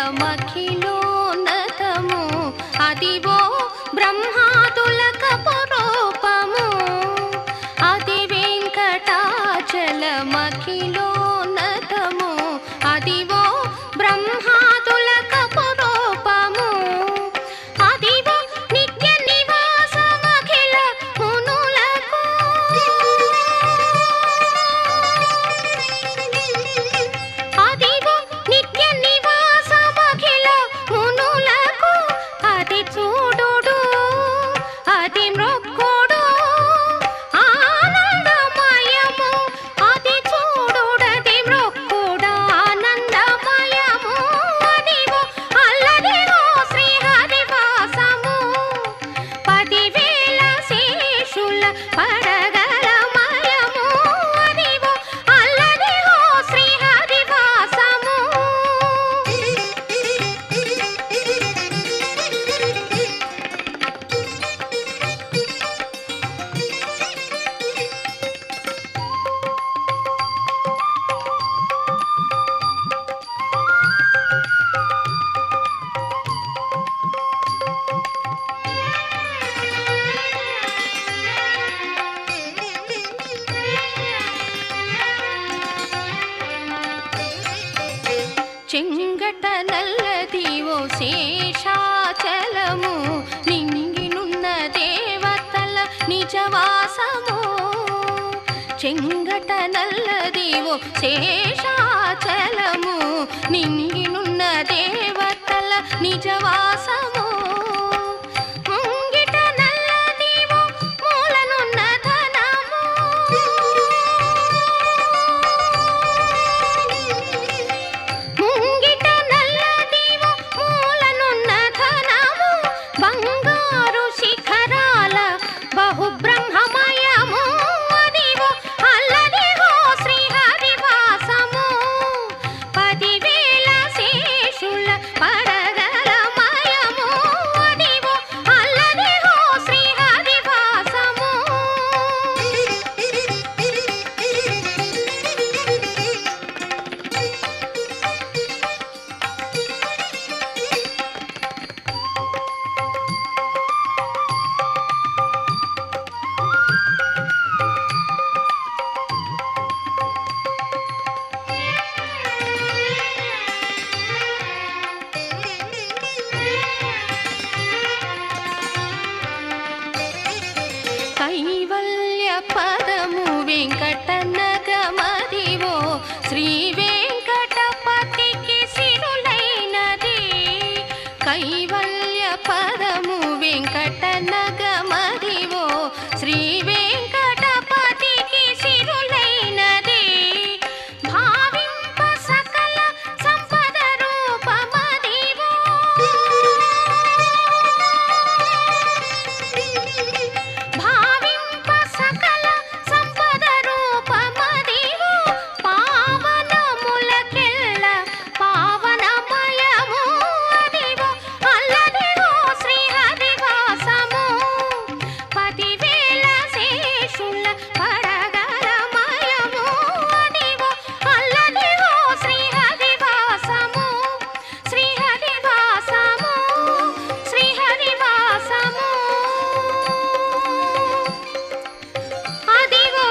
వెంకటాచలమఖిలోన్నతము అదివో బ్రహ్మాదులకపురూపము అది వెంకటాచలమఖిలోన్నతము అదివో బ్రహ్మాదులకపురూపము అదివో నిత్య నివాసమఖిల మునులకు అదివో నిత్య నివాసమఖిల మునులకు అది చూడుడు అది మ్రొక్కుడు ఆనందమయము అది చూడుడది మ్రొక్కుడు ఆనందమయము అదివో అల్లదిగో శ్రీహరివాసము 10,000 శేషుల పడగలమయము అదివో అల్లదిగో శ్రీహరివాసము చెంగట నల్లదివో శేషాచలము నింగినున్న దేవతల నిజవాసము చెంగట నల్లదివో శేషాచలము నింగినున్న దేవతల నిజవాసము ముంగిట నల్లదివో మూలనున్న ధనము ముంగిట నల్లదివో మూలనున్న ధనము బంగారు శిఖరాల బహుబ్రహ్మమయము అదివో అల్లదిగో శ్రీహరివాసము 10,000 శేషుల పడగలమయము అదివో అల్లదిగో శ్రీహరివాసము కైవల్య పదము వెంకటనగమదివో శ్రీ వెంకటపతికి సిరులైనది కైవల్య పదము వెంకటనగమదివో శ్రీ వెంకటపతికి సిరులైనది భావింప సకల సంపద రూపమదివో భావింప సకల సంపద రూపమదివో పావనములకెల్ల పావనమయము అదివో అల్లదిగో శ్రీహరివాసము 10,000 శేషుల పడగలమయము అదివో అల్లదిగో శ్రీహరివాసము శ్రీహరివాసము శ్రీహరివాసము అదిగో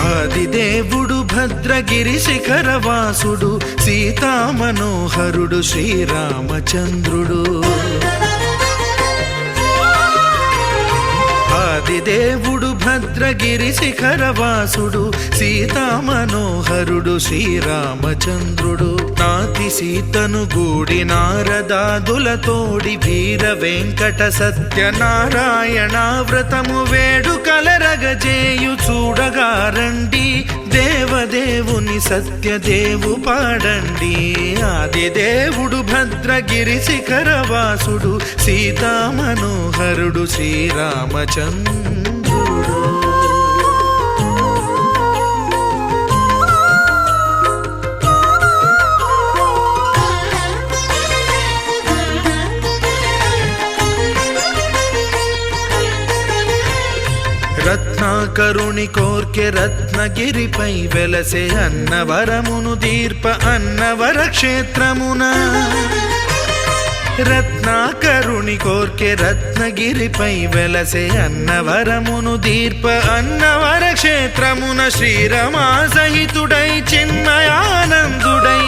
ఆదిదేవుడు భద్రగిరి శిఖరవాసుడు సీతామనోహరుడు శ్రీరామచంద్రుడు ఆదిదేవుడు భద్రగిరి శిఖరవాసుడు సీతామనోహరుడు శ్రీరామచంద్రుడు నాతి సీతను గూడి నారదాదులతోడి వీర వెంకట సత్యనారాయణ వ్రతము వేడుకలరగజేయు చూడగా రండి దేవదేవుని సత్యదేవు పాడండి ఆదిదేవుడు భద్రగిరి శిఖరవాసుడు సీతామనోహరుడు శ్రీరామచంద్రుడు రత్నాకరుని కోర్కె రత్నగిరిపై వెలసే అన్నవరమును దీర్ప అన్నవర క్షేత్రమున రత్నాకరుని కోర్కె రత్నగిరిపై వెలసే అన్నవరమును దీర్ప అన్నవర క్షేత్రమున శ్రీరమా సహితుడై చిన్మయానందుడై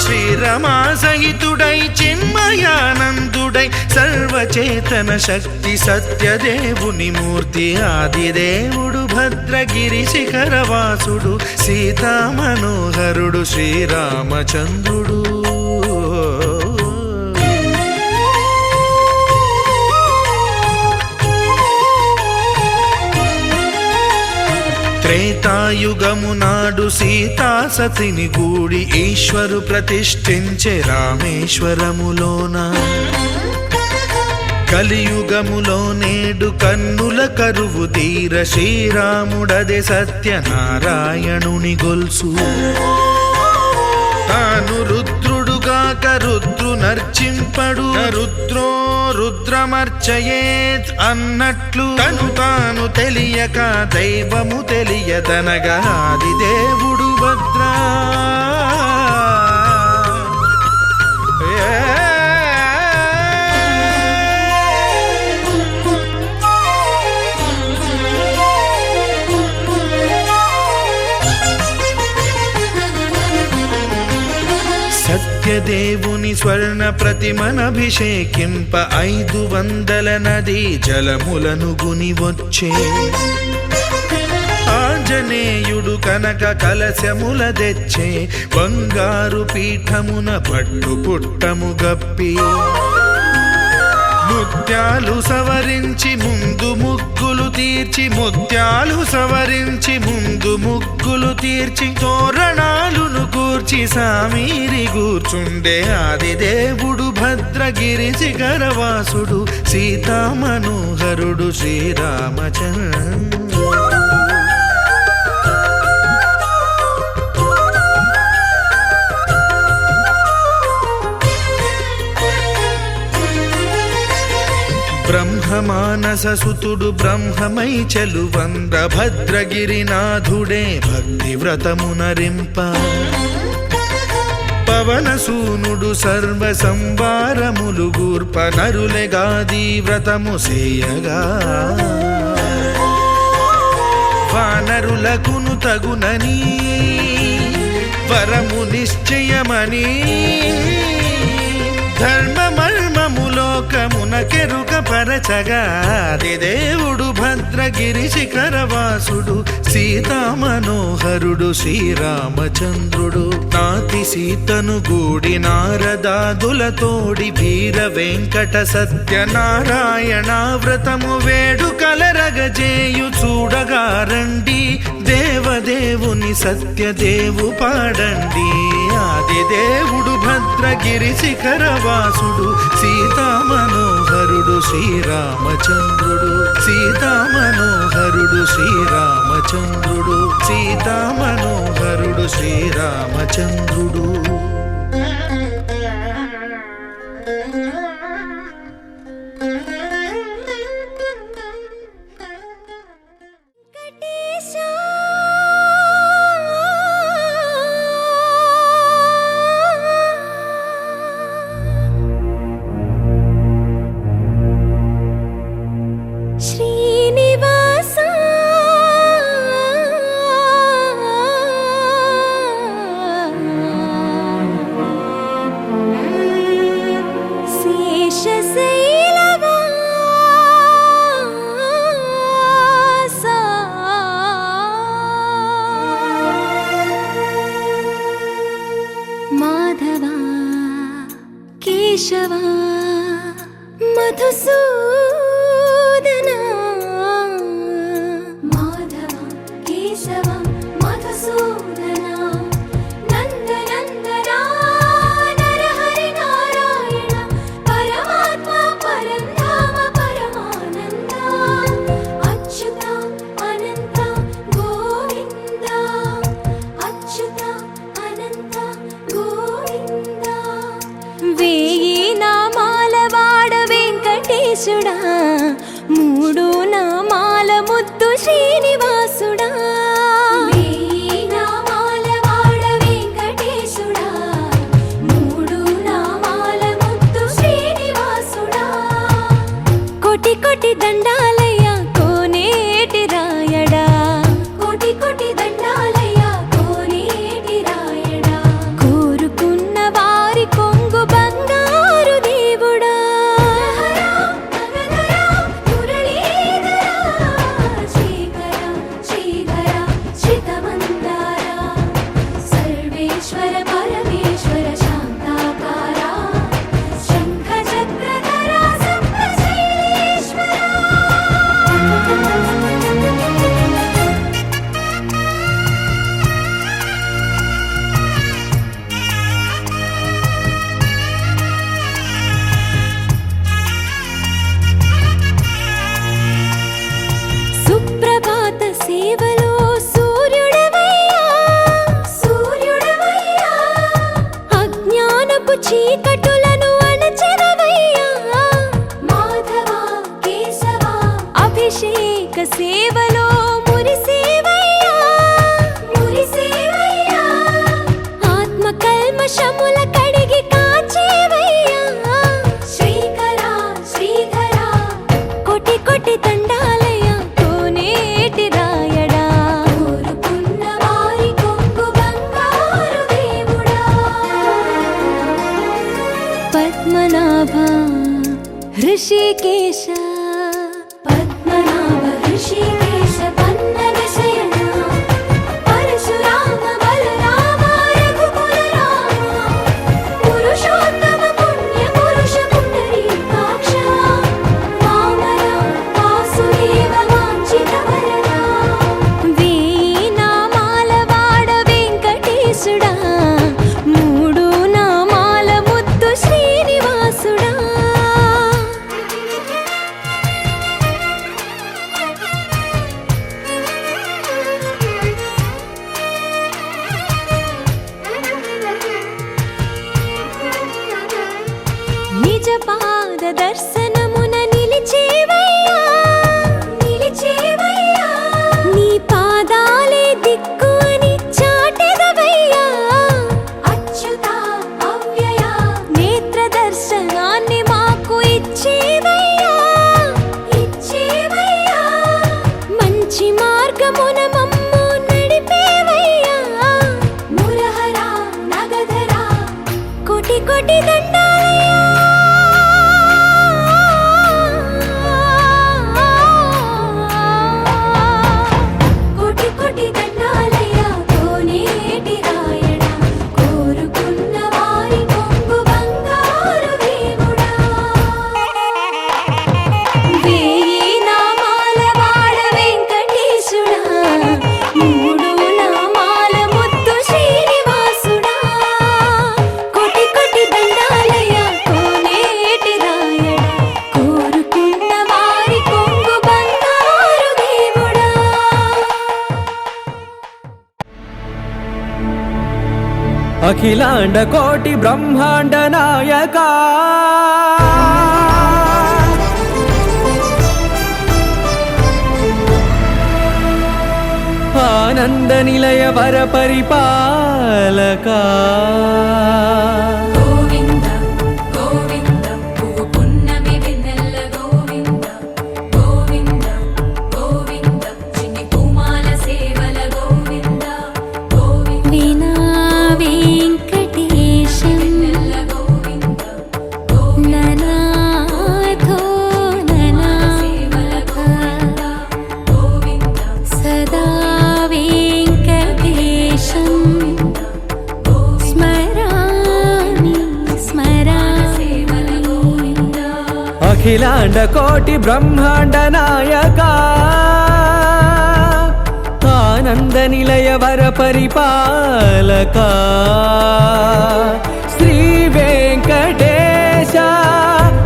శ్రీరమా సహితుడై చిన్మయానందుడై సర్వచేతన శక్తి సత్యదేవుని మూర్తి ఆదిదేవుడు భద్రగిరి శిఖరవాసుడు సీతామనోహరుడు శ్రీరామచంద్రుడు త్రేతాయుగము నాడు సీతాసతిని గూడి ఈశ్వరు ప్రతిష్ఠించే రామేశ్వరములోన కలియుగములో నేడు కన్నుల కరువు తీర శ్రీరాముడదే సత్యనారాయణుని గొల్సు తాను రుద్రుడుగాక రుద్రు నర్చింపడు రుద్రో రుద్రమర్చయేత్ అన్నట్లు తను తాను తెలియక దైవము తెలియదనగా ఆదిదేవుడు భద్రా సత్యదేవుని స్వర్ణ ప్రతిమనభిషేకింప 500 నదీ జలములను గుని వచ్చే ఆంజనేయుడు కనక కలశముల తెచ్చే బంగారు పీఠమున పట్టు పుట్టము గప్పి ముత్యాలు సవరించి ముందు ముగ్గులు తీర్చి ముత్యాలు సవరించి ముందు ముగ్గులు తీర్చి తోరణాలును కూర్చి సామీరి కూర్చుండే ఆదిదేవుడు భద్రగిరి శిఖరవాసుడు సీతామనోహరుడు శ్రీరామచంద్రుడు బ్రహ్మమానస సుతుడు బ్రహ్మమై చెలువంద్ర భద్రగిరినాథుడే భక్తి వ్రతమునరింప పవనసూనుడు సర్వ సంవారములు గూర్ప నరులెగాది వ్రతము సేయగా వానరులకును తగునని వరము నిశ్చయమని ధర్మమర్మములోకమునకెరుక పరచగా ఆదిదేవుడు భద్రగిరి శిఖరవాసుడు సీతామనోహరుడు శ్రీరామచంద్రుడు నాతి సీతను గూడి నారదాదులతోడి వీర వెంకట సత్యనారాయణ వ్రతము వేడుకలరగజేయు చూడగా రండి దేవదేవుని సత్యదేవు పాడండి ఆదిదేవుడు భద్రగిరి శిఖరవాసుడు సీతామనోహరుడు శ్రీరామచంద్రుడు సీతామనోహరుడు శ్రీరామచంద్రుడు సీతామనోహరుడు శ్రీరామచంద్రుడు మూడు నామాల ముద్దు శ్రీనివాసుడా వేయి నామాల వాడ వెంకటేశుడా మూడు నామాల ముద్దు శ్రీనివాసుడా కోటి కోటి దండాలయ్యా కోనేటి రాయడా కోటి కోటి దండాలయ్యా కోనేటి రాయడా కోరుకున్న వారి కొంగు బంగారు దేవుడా సర్వేశ్వర పరమేశ్వర శాంతాకారా శంఖ చక్రధర సప్తశైలేశ్వర సుప్రభాత సేవలో సూర్యుడవయ్యా సూర్యుడవయ్యా అజ్ఞానపు చీకటులను అణచెదవయ్యా మాధవ కేశవ అభిషేక సేవలో మురిసేవయ్యా మురిసేవయ్యా ఆత్మ కల్మషముల కడిగి కాచేవయ్యా శ్రీకర శ్రీధర కోటి కోటి దండాలయ్యా కోనేటి రాయడా కోరుకున్న వారి కొంగు బంగారు దేవుడా పద్మనాభ హృషికేశ పద్మనాభ ఋషికేశ పన్నగ శయన పరశురామ బలరామ రఘుకుల రామ పురుషోత్తమ పుణ్య పురుష పుండరీకాక్ష వామన వాసుదేవ వాంఛిత వరదా వేయి నామాల వాడ వెంకటేశుడా మూడు నామాల ముద్దు శ్రీనివాసుడా నిజ పాద దర్శనమున నిలిచేవయ్యా నిలిచేవయ్యా నీ పాదాలే దిక్కు అని చాటెదవయ్యా అచ్యుత అవ్యయ నేత్ర దర్శనాన్ని మాకు ఇచ్చేవయ్యా ఇచ్చేవయ్యా మంచి మార్గమున మమ్ము నడిపేవయ్యా మురహర నగధర కోటి కోటి దండాలయ్యా కోటి కోటి దండాలయ్యా కోనేటి రాయడా కోరుకున్న వారి కొంగు బంగారు దేవుడా వేయి నామాల వాడ వెంకటేశుడా మూడు నామాల ముద్దు శ్రీనివాసుడా కోటి కోటి దండాలయ్యా కోనేటి రాయడా కోరుకున్న వారి కొంగు బంగారు దేవుడా అఖిలాండ కోటి బ్రహ్మాండ నాయక ఆనంద నిలయ వర పరిపాలక గోవింద గోవింద పువ్వు పున్నమి వెన్నెల గోవింద గోవింద గోవింద చిన్ని పూమాల సేవల గోవింద గోవింద వినా వెంకటేశం వెన్నెల గోవింద గోవింద ననాథో సేవల ననాథ గోవింద గోవింద సదా వెంకటేశం స్మరామి స్మరామి సేవల గోవింద అఖిలాండ కోటి బ్రహ్మాండ నాయక ఆనంద నిలయ వర పరిపాలక శ్రీ వెంకటేశ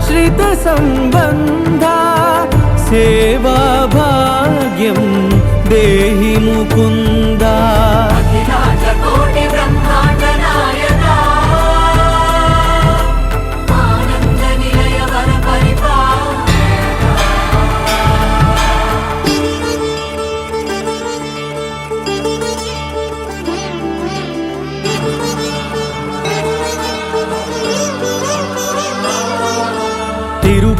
శ్రిత సంబంధ సేవా భాగ్యం దేహి ముకుందా కోటి బ్రహ్మాండ నాయక ఆనంద నిలయ వర పరిపాలక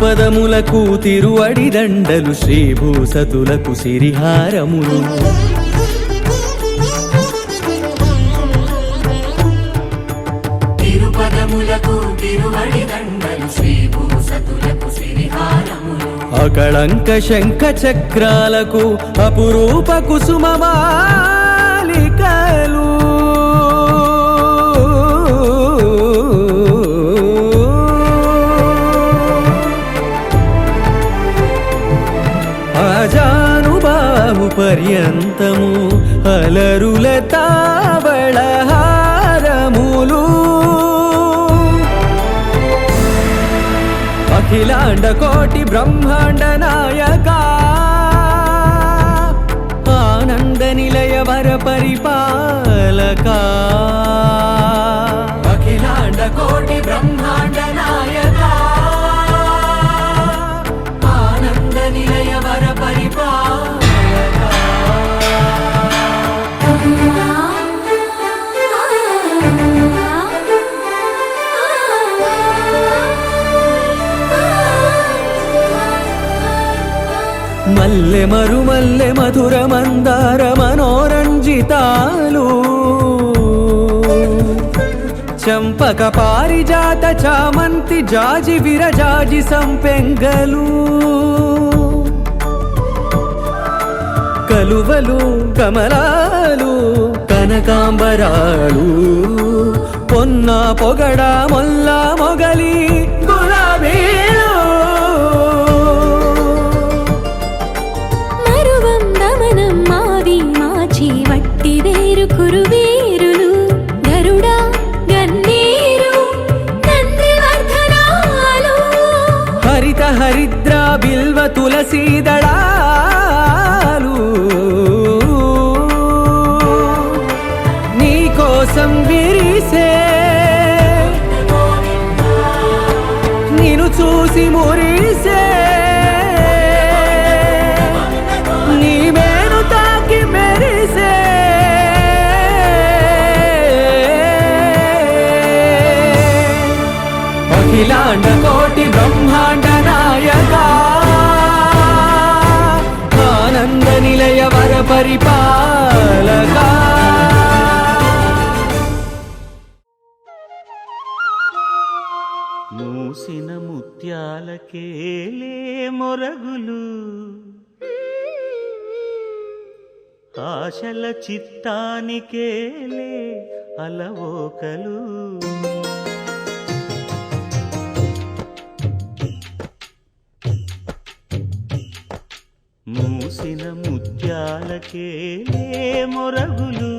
తిరుపదములకు తిరువడిదండలు శ్రీభూసతులకు సిరిహారములు తిరుపదములకు తిరువడిదండలు శ్రీభూసతులకు సిరిహారములు అకళంక శంఖ చక్రాలకు అపురూప కుసుమమాలికలు ఆజానుబాహు పర్యంతము అలరుల తావళహారములు అఖిలాండ కోటి బ్రహ్మాండ నాయక ఆనంద నిలయ వర పరిపాలక అఖిలాండ కోటి బ్రహ్మాండ నాయక ఆనంద నిలయ వర మల్లె మరుమల్లె మధుర మందార మనోరంజితాలు చంపక పారిజాత చామంతి జాజి విరజాజి సంపెంగలు కలువలు కమలాలు కనకాంబరాలు పొన్న పొగడ మొల్ల మొగలి గులాబీలు మరువందమనం మావి మాచి వట్టి వేరు కురువేరులు గరుడ గన్నేరు నందివర్ధనాలు హరిత హరిద్ర బిల్వ తులసీదళాలు నీకోసం విరిసే నిన్ను చూసి మురిసే నీ మేను తాకి మెరిసే అఖిలాండ కోటి బ్రహ్మాండ నాయక ఆనంద నిలయ వర పరిపాలక మూసిన ముత్యాలకేలే మొరగులు ఆశల చిత్తానికేలే అలవోకలు మూసిన ముత్యాలకేలే మొరగులు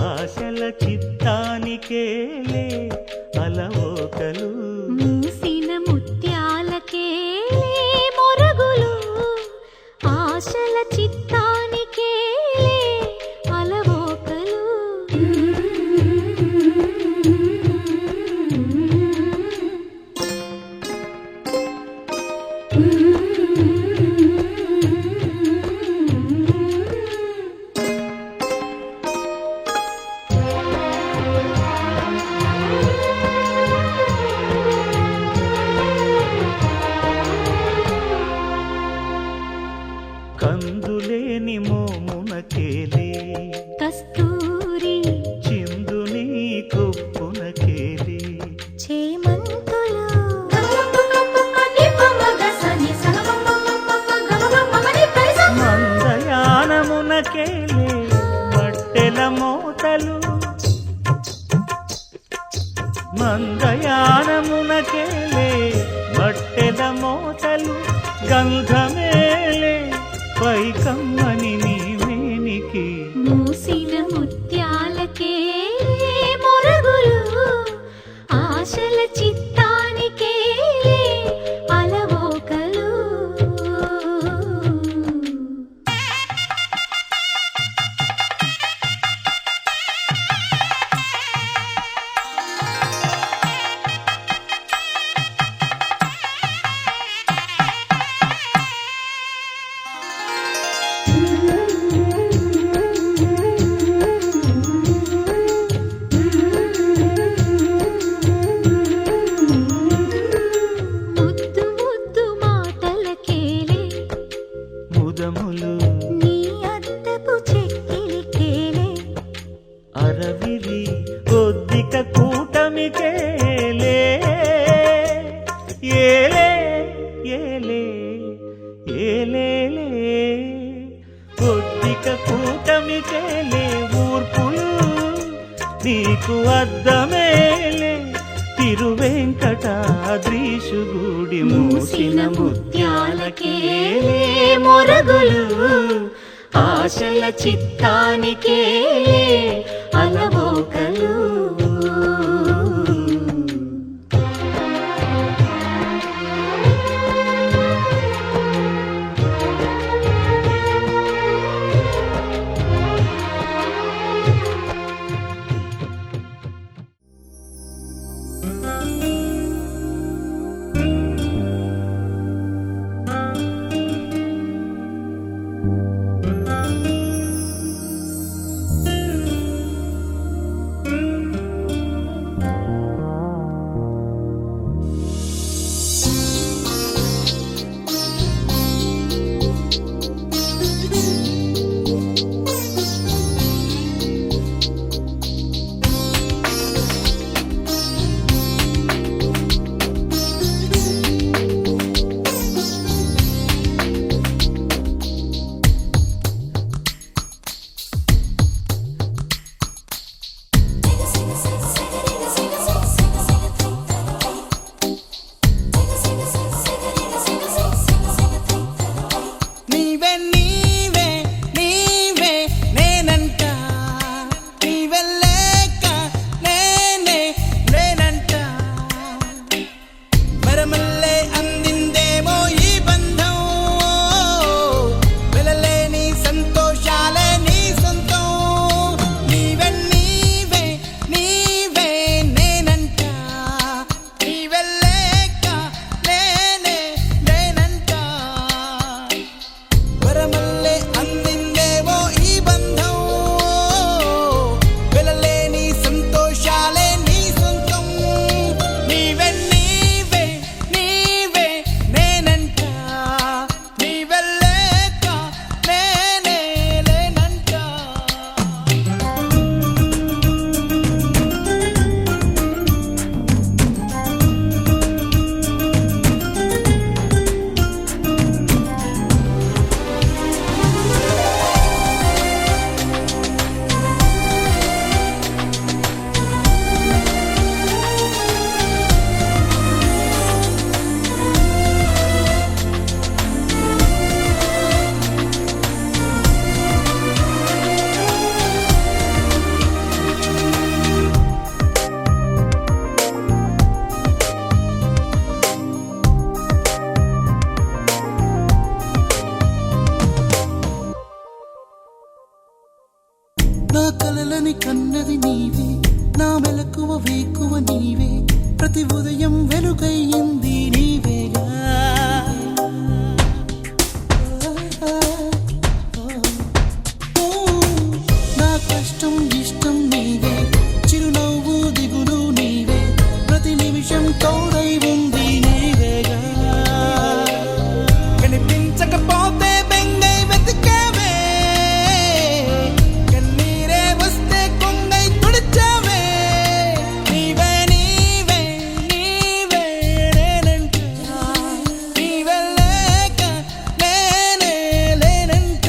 ఆశల చిత్తానికేలే అలవోకలు మూసిన ముత్యాలకేలే మొరగులు ఆశల చిత్తానికేలే అలవోకలు కందులేని మోమునకేలే కస్తూరి చిందుని కొప్పునకేలే చేమంతులు మందయానమునకేలే మట్టెల మోతలు మందయానమునకేలే మట్టెల మోతలు గంధమేలే పైకమ్మని నీవేనికి మూసిన ముత్యాలకేలే మొరగులు ఆశల చిత్తానికేలే అలవోకలు ముదములు నీ అద్దపు చెక్కిలికేలే అరవిరి ఒద్దిక కూటమికేలే ఏలే ఏలే ఏలేలే ఒద్దిక కూటమికేలే ఊర్పులు నీకు అద్దమేలే తిరువెంకటాద్రీశుగుడి మూసిన ముత్యాలకేలే మొరగులు ఆశల చిత్తానికేలే అలవోకలు నా కలలని కన్నది నీవే నా మెలకువ వేకువ నీవే ప్రతి ఉదయం వెలుగయ్యింది నీవేగా నా కష్టం ఇష్టం నీవే చిరునవ్వు దిగులు నీవే ప్రతి నిమిషం తోడై ఉంది నీవేగా కనిపించకపోతే బెంగై వెతికావే కన్నీరే వస్తే కొంగై తుడిచావే నీవే నీవే నీవే నేనంట నీవే లేక నేనే లేనంట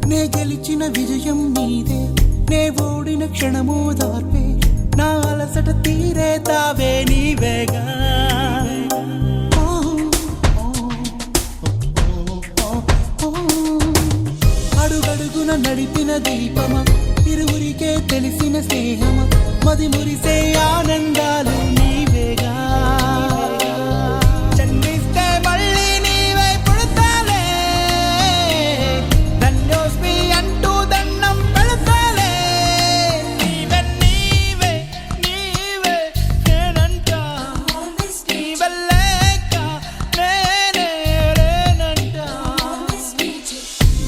నే గెలిచిన విజయం నీదే నే ఓడిన క్షణమో దార్పే నా అలసట తీరే తావే నీవేగా అడుగడుగున నడిపిన దీపమా ఇరువురికే తెలిసిన స్నేహమ మది మురిసే ఆనందాలు నీవేగా జన్మిస్తే మళ్ళీ నీవై పుడతాలే ధన్యోస్మి అంటూ దండం పెడతాలే నీవే నీవే నీవే నేనంట నీవల్లేక నేనే లేనంట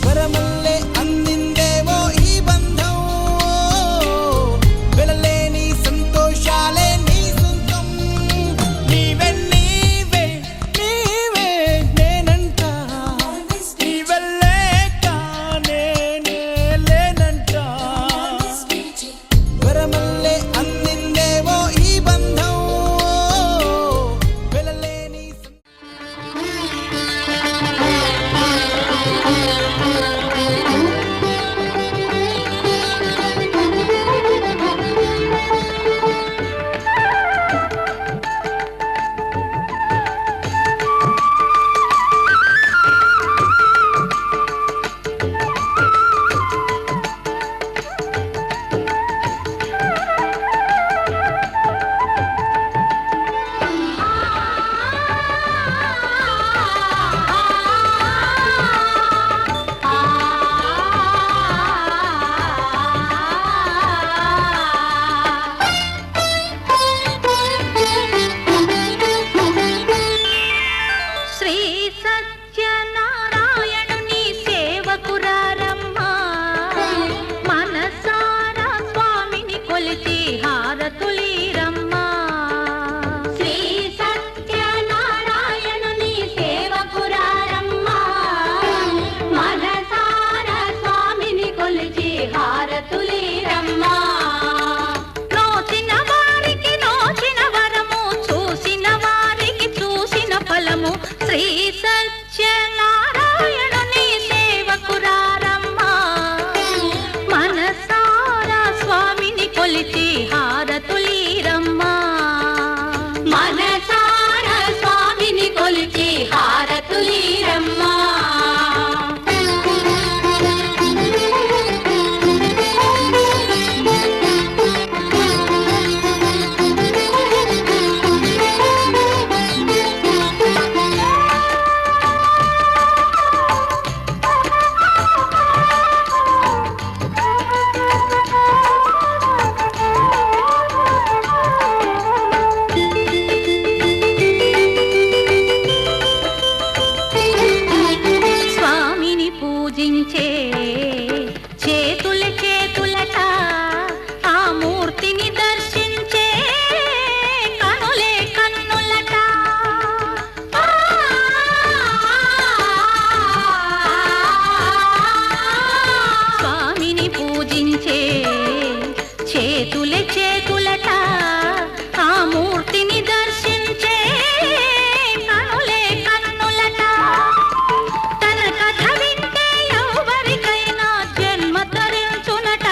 వరమల్లే అందిందేమో ఈ బంధం వెలలేని సంతోషాలే నీ సొంతం నీవే నీవే నీవే నేనంట నీవల్లేక నేనే లేనంట వరమల్లే అందిందేమో ఈ బంధం వెలలేని శ్రీ సత్యనారాయణుని సేవకురారమ్మా మనసారా స్వామిని కొలిచి హారతులీరమ్మా శ్రీ సత్యనారాయణుని సేవకురారమ్మా మనసారా స్వామిని కొలిచి హారతులీరమ్మా నోచిన వారికి నోచిన వరము చూసిన వారికి చూసిన ఫలము శ్రీ సత్యనారాయణుని సేవకురారమ్మా మనసారా స్వామిని కొలిచి హారతులీరమ్మా మనసారా స్వామిని కొలిచి హారతులీరమ్మా స్వామిని పూజించే చేతుల చేతులట ఆ మూర్తిని దర్శించే కనులే కన్నులట స్వామిని పూజించే చేతుల చేతులట ఆ మూర్తిని దర్శించే కనులే కన్నులట తన కథ వింటే ఎవరికైనా జన్మ తరించునట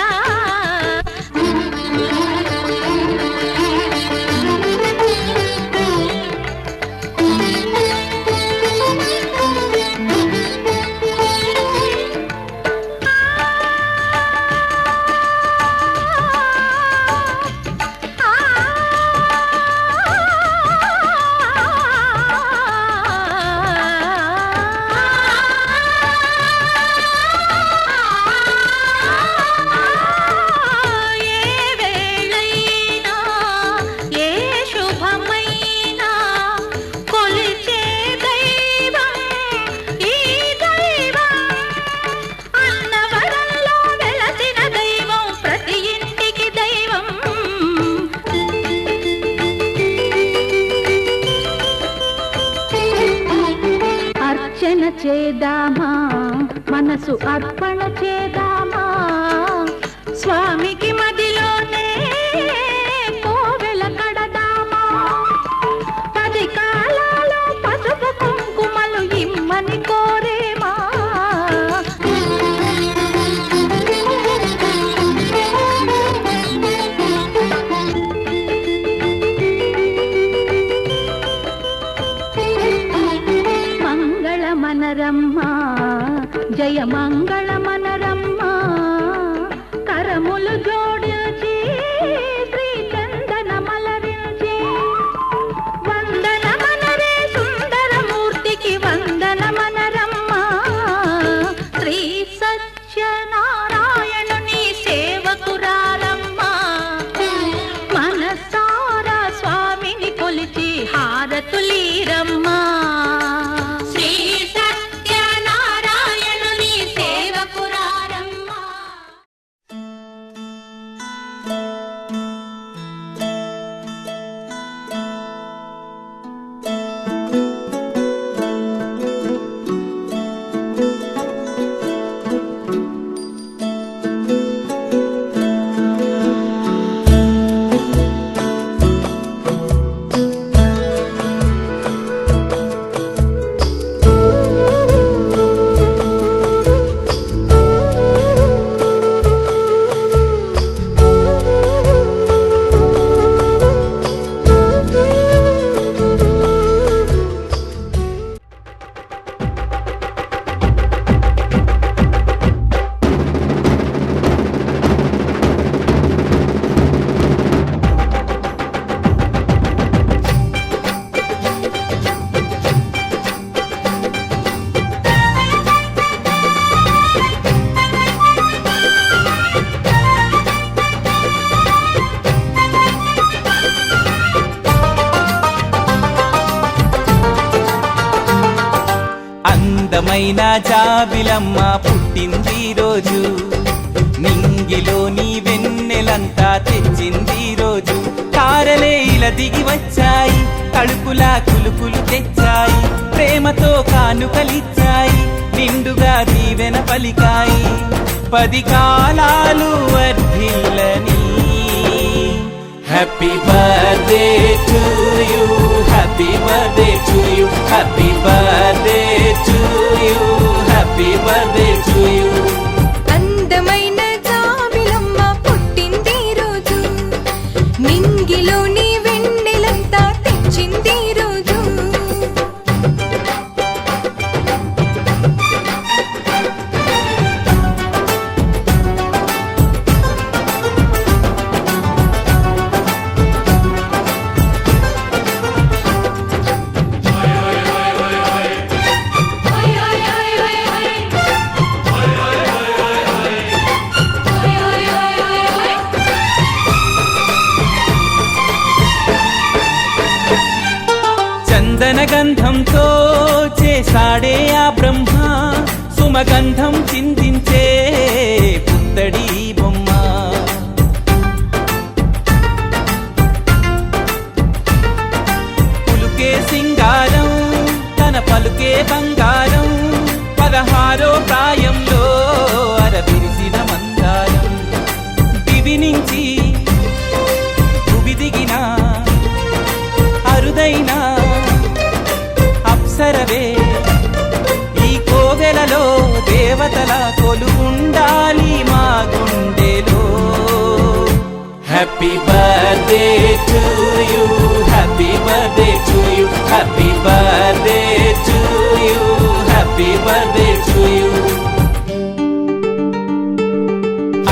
ఏ వేళైనా ఏ శుభమైనా కొలిచే దైవం ఈ దైవం అన్నవరంలో వెలసిన దైవం ప్రతి ఇంటికి దైవం అర్చన చేద్దామా మనసు అర్పణ చేద్దామా స్వామికి మదిలోనే కోవెల కడదామా 10 కాలాలో పసుపు కుంకుమలు ఇమ్మని కోరేమా మంగళ మనరమ్మ జయ మంగళ మనరమ్మ అందమైన జాబిలమ్మ పుట్టింది రోజు, నింగిలో నీ వెన్నెలంతా తెచ్చింది రోజు. తారలే ఇలా దిగి వచ్చాయి, కడుపులా కులుకులు తెచ్చాయి, ప్రేమతో కానుకలిచ్చాయి, నిండుగా దీవెన పలికాయి. 10 కాలాలు వర్ధిల్లని. Happy birthday to you, happy birthday to you, happy birthday to you, happy birthday to you. అందమైన జాబిలమ్మ పుట్టింది రోజు, నింగిలోని వెన్నెలంతా తెచ్చింది రోజు. చందన గంధంతో చేసాడే ఆ బ్రహ్మ, సుమగంధం చిందించే పుత్తడి బొమ్మ. పులుకే సింగారం, తన పలుకే బంగారం, 16వ ప్రాయంలో అరవిరిసిన మందారం. దివి నుంచి భువి దిగిన అరుదైన అప్సరవే, ఈ కోవెలలో దేవతల కొలువుండాలి మా గుండెలో. Happy birthday to you, happy birthday to you, happy birthday to you, happy birthday to you.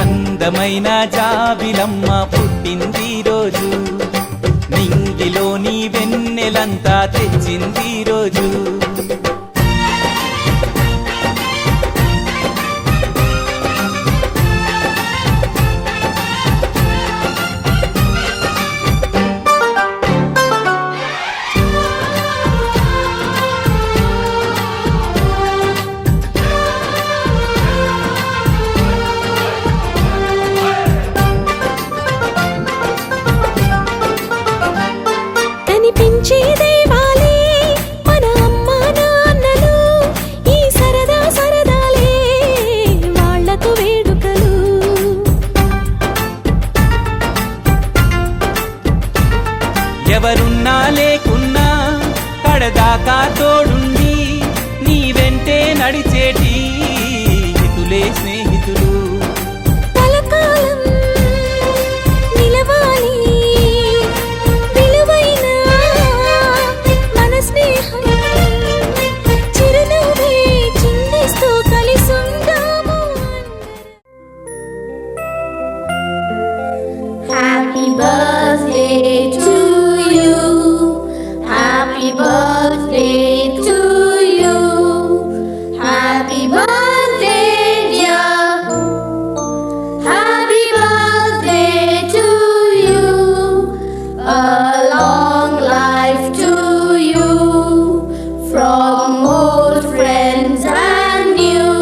అందమైన జాబిలమ్మ పుట్టింది రోజు, నింగిలో నీ వెన్నెలంతా తెచ్చింది రోజు. కనిపించే దేవాలే మన అమ్మా నాన్నలు, ఈ సరదా సరదాలే వాళ్లకు వేడుకలు. ఎవరున్నా లేకున్నా కడదాకా తోడుండి నీ వెంటే నడిచేటి హితులే స్నేహితులు. కలకాలం నిలవాలి విలువైన మన స్నేహం, చిరునవ్వే చిందిస్తూ కలిసుందాము. Happy birthday to you. Happy birthday to you. Happy birthday, dear. Happy birthday to you. A long life to you. From old friends and new.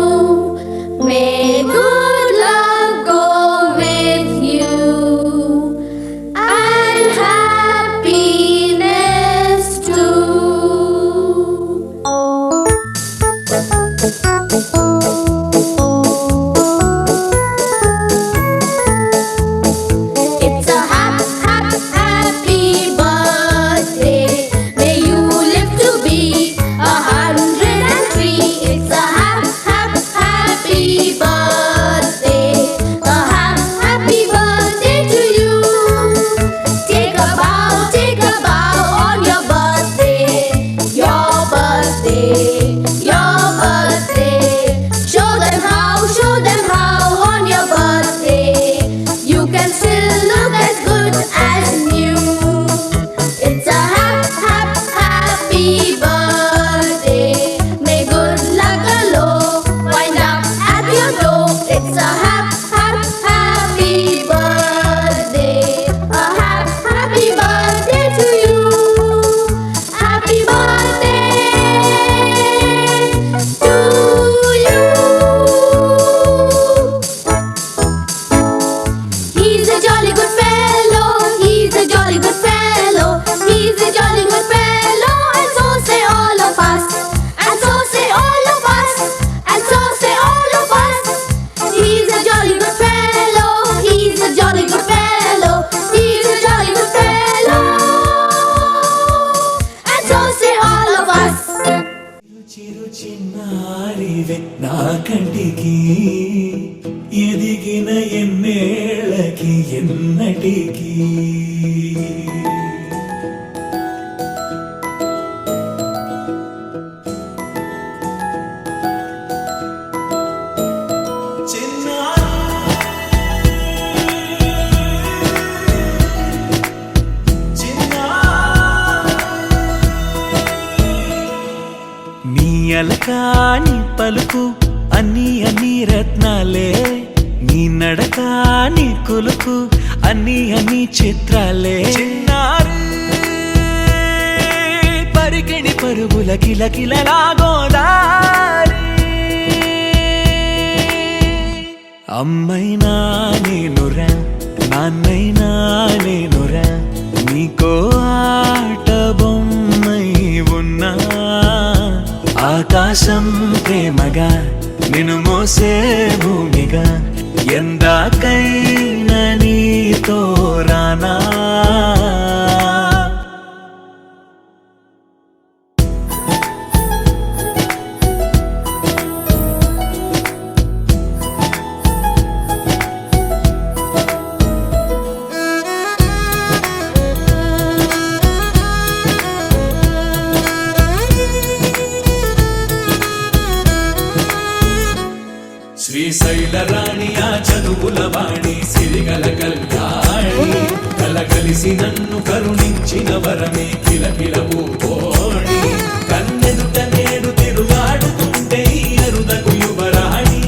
May good luck go with you. And happiness too. ఎన్నటికీ ఎన్నటికీ నీ అలకాని పలుకు అన్ని రత్నాలే, నీ నడకాని కొలుకు అన్ని చిత్రాలే. పరికిణి పరుగుల కిలకిలలాగోదారి, అమ్మైనా నేనురా నాన్నైనా నేనురా, నీకో ఆట బొమ్మై ఉన్నా. ఆకాశం ప్రేమగా నిన్ను మోసే భూమిగా, ఎందాకైనా నీతో రానా. శ్రీశైల రాణి ఆ చదువుల వాణి, సిరిగల కళ్యాణి, కలగలిసి నన్ను కరుణించిన వరమే కిలకిల పూకోణి. కన్నెదుట నేడు తిరుగాడుతుంటే ఈ అరుదకు యువరాణి,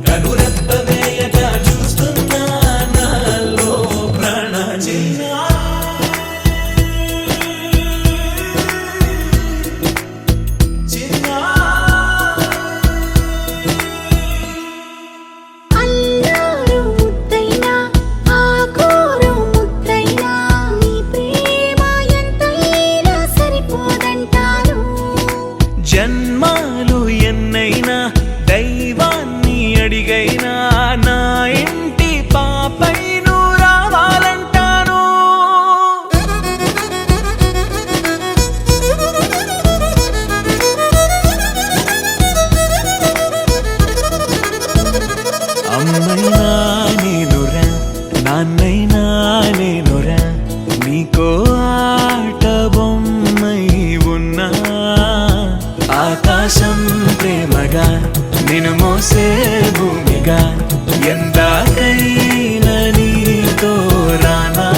కనురెప్ప వేయగా చూస్తున్నా నాలో ప్రాణ. అల్లారు ముద్దైనా ఆకోరు ముద్దైనా, నీ ప్రేమ ఎంతైనా సరిపోదంటారు. జన్మాలు ఎన్నైనా దైవాన్ని అడిగైనా, నా ఇంటి పాపై నువ్వు రావాలంటాను. అమ్మైనా నేనురా నాన్నైనా నేనురా, నీకో ఆట బొమ్మై ఉన్నా. ఆకాశం ప్రేమగా నిన్ను మోసే భూమిగా, ఎందాకైనా నీతో రానా.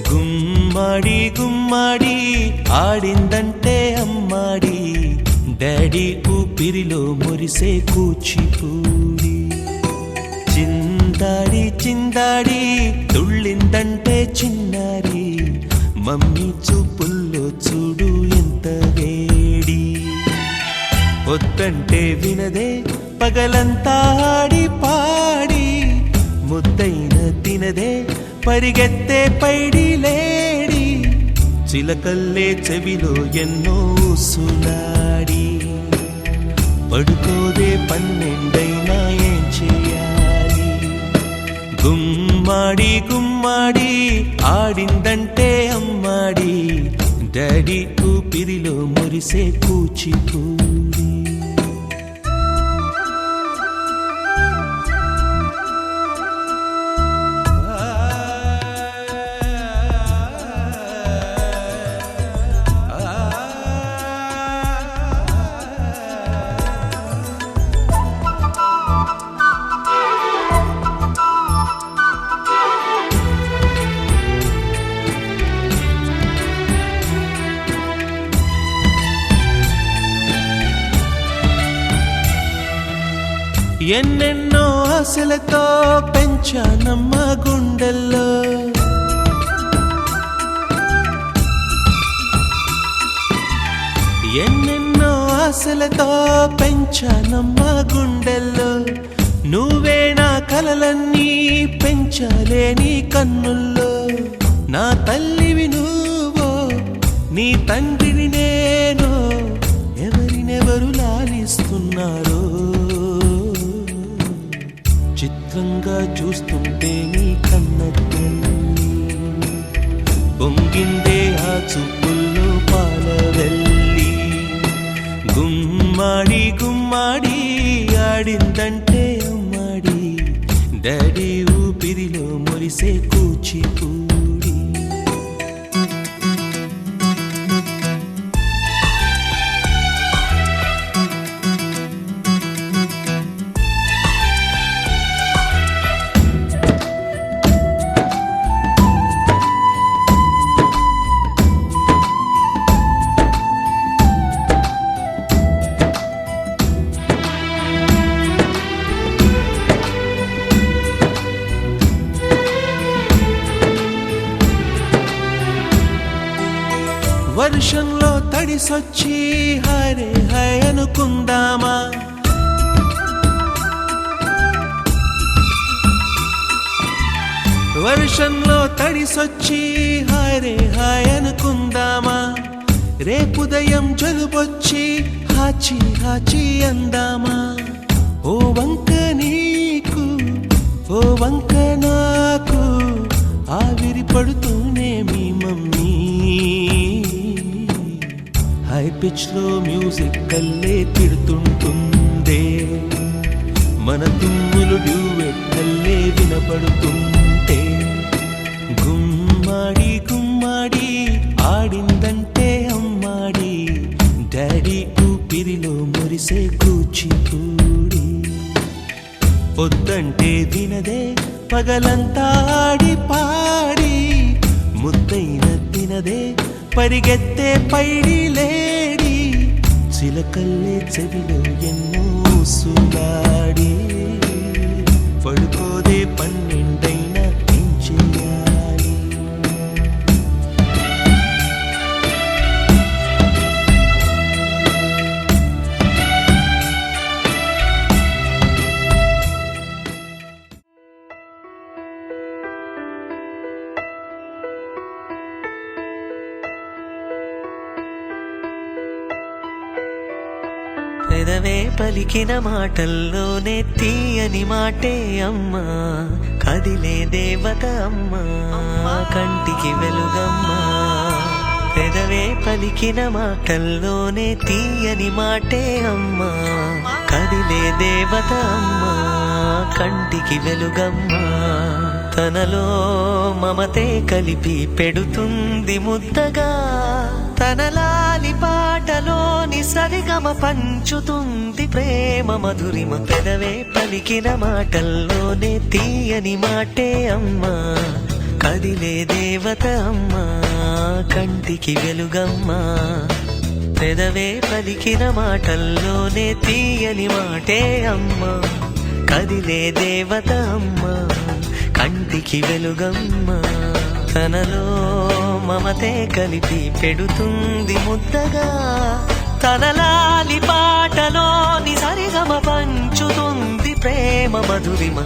గుమ్మడి గుమ్మడి ఆడిందంటే అమ్మాడి, డాడీ ఊపిరిలో మురిసే కూచిపూడి. చిందాడి చిందాడి తుళ్ళిందంటే చిన్నారి, మమ్మీ చూపుల్లో చూడు ఎంత వేడి. వద్దంటే వినదే పగలంతా ఆడి పాడి, ముద్దైన తినదే పరిగెత్తే పైడి లేడి. చిలకల్లే చెవిలో ఎన్నో సులాడి, పడుకోదే పన్నెండైనా ఏం చేయాలి. గుమ్మాడి గుమ్మాడి ఆడిందంటే అమ్మాడి, డాడీ ఊపిరిలో మురిసే కూచిపూడి. ఎన్నెన్నో ఆశలతో పెంచానమ్మ గుండెల్లో ఎన్నెన్నో ఆశలతో పెంచానమ్మ గుండెల్లో నువ్వే నా కలలన్నీ పెంచాలే నీ కన్నుల్లో నా తల్లివి నువ్వో నీ తండ్రిని నేను ఎవరినెవరు లాలిస్తున్నారో చిత్రంగా చూస్తుంటే నీ కన్న తల్లి పొంగిందే ఆ చూపుల్లో పాలవెల్లి గుమ్మాడి గుమ్మాడి ఆడిందంటే అమ్మాడి డాడీ ఊపిరిలో మొరిసే కూచిపూడి వర్షంలో తడిసొచ్చి హరే హై అనుకుందామా వర్షంలో తడిసొచ్చి హరే హాయ్ అనుకుందామా రేపుదయం జలుబొచ్చి హాచి హాచి అందామా ఓ వంక నీకు ఓ వంక నాకు ఆవిరి పడుతూనే మీ మమ్మీ హై పిచ్ లో మ్యూజిక్ కల్లే తిడుతుంటుందే మన తుమ్ములు డ్యూయెట్ కల్లే వినపడుతుంటే గుమ్మాడి గుమ్మాడి ఆడిందంటే అమ్మాడి డాడీ ఊపిరిలో మురిసే కూచిపూడి పొద్దంటే వినదే పగలంతా ఆడి పాడి ముద్దైన తినదే పరిగెత్తే పైడి లేడి చిలకల్లే చెవిలో ఎన్నో సులాడి పడుకోదే పన్నెండైనా ఏం చెయ్యాలి పెదవే పలికిన మాటల్లోనే తీయని మాటే అమ్మా కదిలే దేవత అమ్మా కంటికి వెలుగమ్మా పెదవే పలికిన మాటల్లోనే తీయని మాటే అమ్మా కదిలే దేవత అమ్మా కంటికి వెలుగమ్మా తనలో మమతే కలిపి పెడుతుంది ముద్దగా తనలాలి పాటలోని సరిగమ పంచుతుంది ప్రేమ మధురిమ పెదవే పలికిన మాటల్లోనే తీయని మాటే అమ్మా కదిలే దేవత అమ్మా కంటికి వెలుగమ్మా పెదవే పలికిన మాటల్లోనే తీయని మాటే అమ్మా కదిలే దేవత అమ్మా కంటికి వెలుగమ్మా తనలో మమతే కలిపి పెడుతుంది ముద్దగా తనలాలి పాటలోని సరిగమ పంచుతుంది ప్రేమ మధురిమ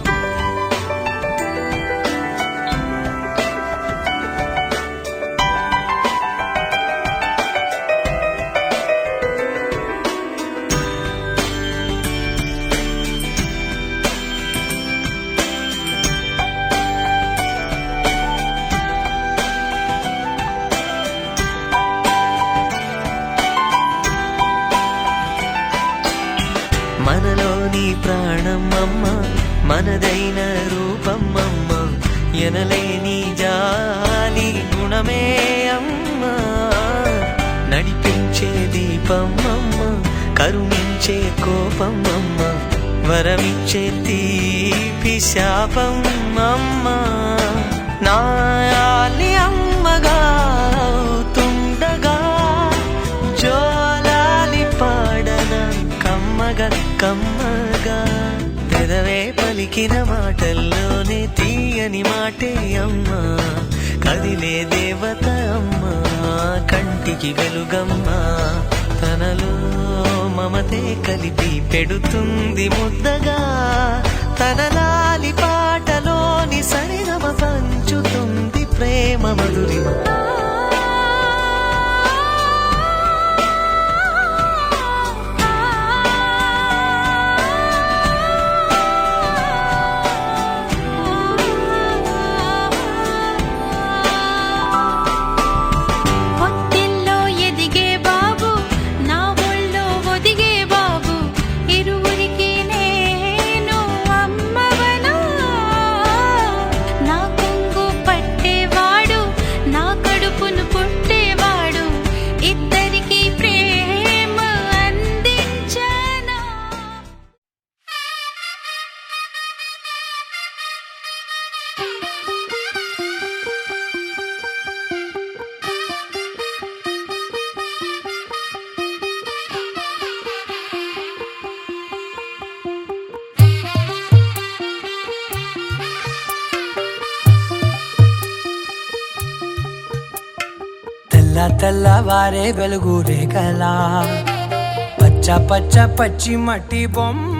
మనలోని ప్రాణమమ్మ మనదైన రూపమ్మమ్మ ఎనలేని జాలి గుణమే అమ్మ నడిపించే దీపమ్మమ్మ కరుణించే కోపమ్మమ్మ వరమిచ్చే తీపి శాపమ్మమ్మ నాయాలి అమ్మగా అవుతుండగా జోలాలి పాడన కమ్మగా కమ్మగా పలికిన మాటల్లోనే తీయని మాటే అమ్మా, కదిలే దేవత అమ్మా, కంటికి వెలుగమ్మా, తనలో మమతే కలిపి పెడుతుంది ముద్దగా, తన లాలి పాటలోని సరిగమ పంచుతుంది ప్రేమ మధురిమ. పొత్తిల్లో ఎదిగే బాబు నా ఒళ్ళో ఒదిగే బాబు ఇరువురికి నేను అమ్మవనా, నా కొంగు పట్టేవాడు నా కడుపును పుట్టేవాడు ఇద్దరికి ప్రేమ అందించనా. తెల్ల తెల్లవారే వెలుగు రేఖలా పచ్చ పచ్చ పచ్చి మట్టి బొమ్మ